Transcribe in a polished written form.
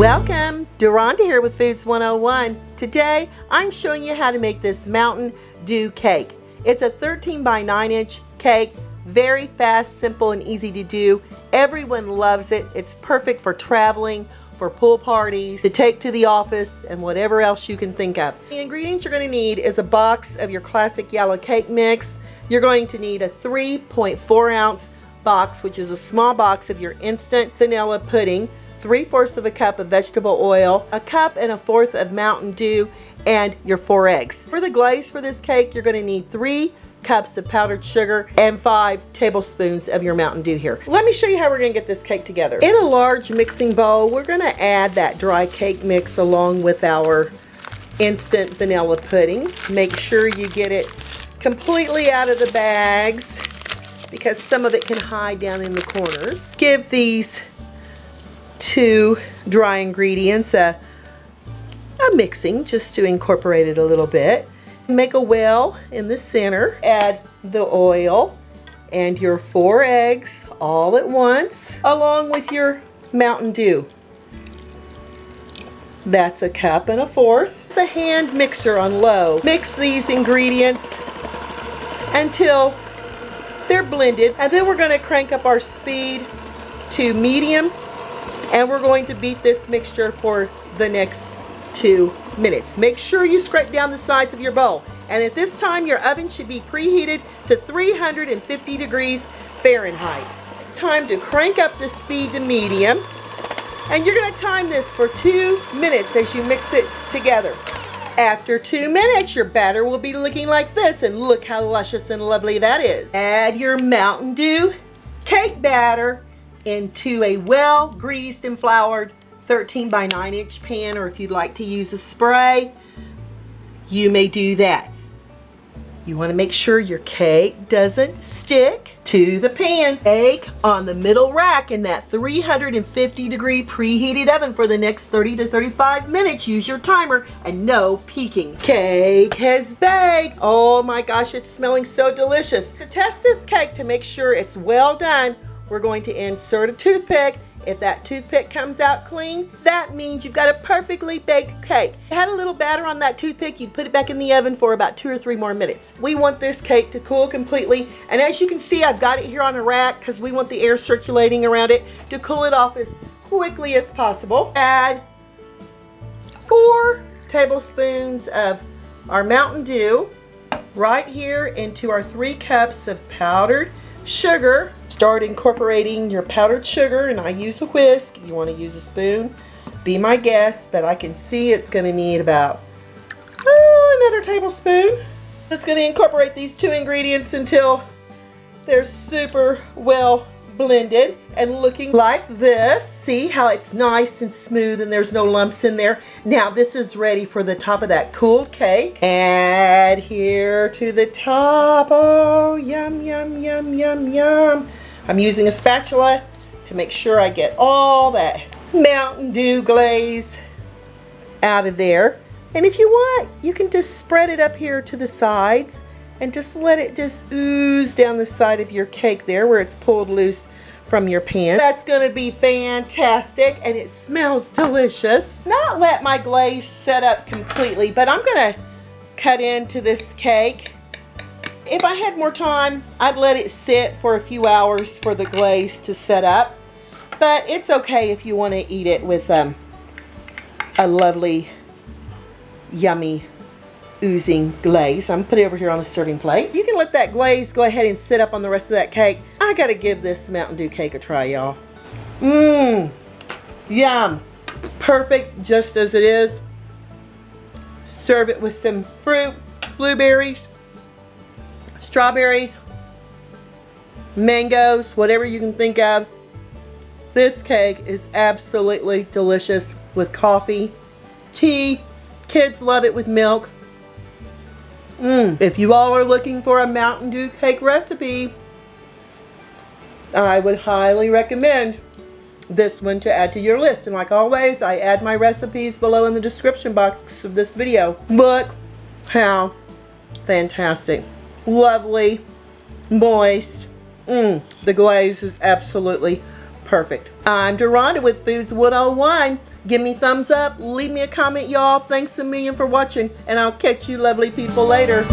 Welcome, Duranda here with Foods 101. Today I'm showing you how to make this Mountain Dew cake. It's a 13 by 9 inch cake, very fast, simple, and easy to do. Everyone loves it. It's perfect for traveling, for pool parties, to take to the office, and whatever else you can think of. The ingredients you're going to need is a box of your classic yellow cake mix. You're going to need a 3.4 ounce box, which is a small box of your instant vanilla pudding, 3/4 of a cup of vegetable oil, a cup and a fourth of Mountain Dew, and your 4 eggs. For the glaze for this cake, you're going to need 3 cups of powdered sugar and 5 tablespoons of your Mountain Dew here. Let me show you how we're going to get this cake together. In a large mixing bowl, we're going to add that dry cake mix along with our instant vanilla pudding. Make sure you get it completely out of the bags because some of it can hide down in the corners. Give these 2 dry ingredients a mixing just to incorporate it a little bit. Make a well in the center. Add the oil and your 4 eggs all at once along with your Mountain Dew. That's a cup and a fourth. The hand mixer on low. Mix these ingredients until they're blended, and then we're going to crank up our speed to medium, and we're going to beat this mixture for the next 2 minutes. Make sure you scrape down the sides of your bowl, and at this time your oven should be preheated to 350 degrees Fahrenheit. It's time to crank up the speed to medium, and you're going to time this for 2 minutes as you mix it together. After 2 minutes, your batter will be looking like this, and look how luscious and lovely that is. Add your Mountain Dew cake batter into a well greased and floured 13 by 9 inch pan, or if you'd like to use a spray, you may do that. You want to make sure your cake doesn't stick to the pan. Bake on the middle rack in that 350 degree preheated oven for the next 30 to 35 minutes. Use your timer and no peeking. Cake has baked. Oh my gosh, it's smelling so delicious. To test this cake to make sure it's well done, we're going to insert a toothpick. If that toothpick comes out clean, that means you've got a perfectly baked cake. If you had a little batter on that toothpick, you'd put it back in the oven for about 2 or 3 more minutes. We want this cake to cool completely, and as you can see, I've got it here on a rack because we want the air circulating around it to cool it off as quickly as possible. Add 4 tablespoons of our Mountain Dew right here into our 3 cups of powdered sugar. Start incorporating your powdered sugar, and I use a whisk. If you want to use a spoon, be my guest, but I can see it's going to need about another tablespoon. It's going to incorporate these 2 ingredients until they're super well blended and looking like this. See how it's nice and smooth and there's no lumps in there. Now this is ready for the top of that cooled cake. Add here to the top. Oh, yum, yum, yum, yum, yum. I'm using a spatula to make sure I get all that Mountain Dew glaze out of there. And if you want, you can just spread it up here to the sides and just let it just ooze down the side of your cake there where it's pulled loose from your pan. That's going to be fantastic, and it smells delicious. Not let my glaze set up completely, but I'm going to cut into this cake. If I had more time, I'd let it sit for a few hours for the glaze to set up, but it's okay if you want to eat it with a lovely, yummy, oozing glaze. I'm going to put it over here on a serving plate. You can let that glaze go ahead and sit up on the rest of that cake. I got to give this Mountain Dew cake a try, y'all. Yum. Perfect just as it is. Serve it with some fruit, blueberries, strawberries, mangoes, whatever you can think of. This cake is absolutely delicious with coffee, tea. Kids love it with milk. If you all are looking for a Mountain Dew cake recipe, I would highly recommend this one to add to your list. And like always, I add my recipes below in the description box of this video. Look how fantastic. Lovely, moist. The glaze is absolutely perfect. I'm Deronda with Foods 101. Give me thumbs up, leave me a comment, y'all. Thanks a million for watching, and I'll catch you lovely people later.